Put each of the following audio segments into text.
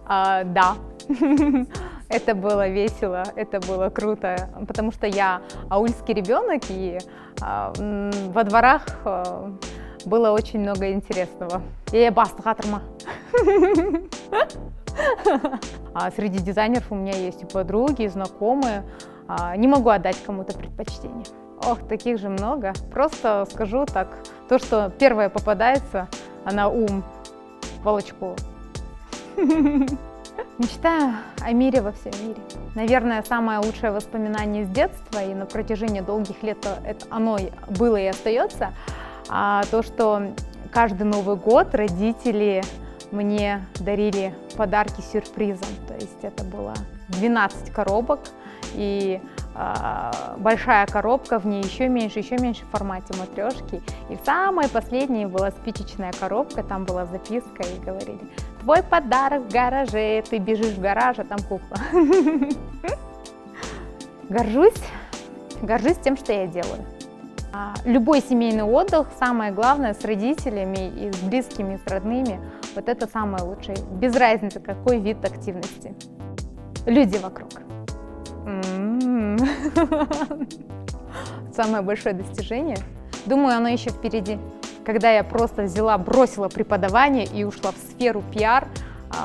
Да, это было весело, это было круто, потому что я аульский ребенок, и во дворах было очень много интересного. Среди дизайнеров у меня есть и подруги, и знакомые. Не могу отдать кому-то предпочтение. Ох, таких же много. Просто скажу так, то, что первое попадается, на ум, Волочкова. Мечтаю о мире во всем мире. Наверное, самое лучшее воспоминание с детства, и на протяжении долгих лет оно было и остается, то, что каждый Новый год родители мне дарили подарки сюрпризом. То есть это было 12 коробок, и большая коробка, в ней еще меньше в формате матрешки. И в самой последней была спичечная коробка, там была записка, и говорили: твой подарок в гараже, ты бежишь в гараж, а там кукла. Горжусь тем, что я делаю. Любой семейный отдых, самое главное, с родителями и с близкими, с родными, вот это самое лучшее. Без разницы, какой вид активности. Люди вокруг. Самое большое достижение. Думаю, оно еще впереди. Когда я просто бросила преподавание и ушла в сферу пиар,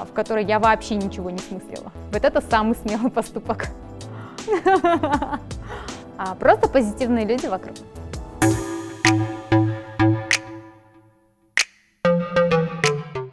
в которой я вообще ничего не смыслила. Вот это самый смелый поступок. Просто позитивные люди вокруг.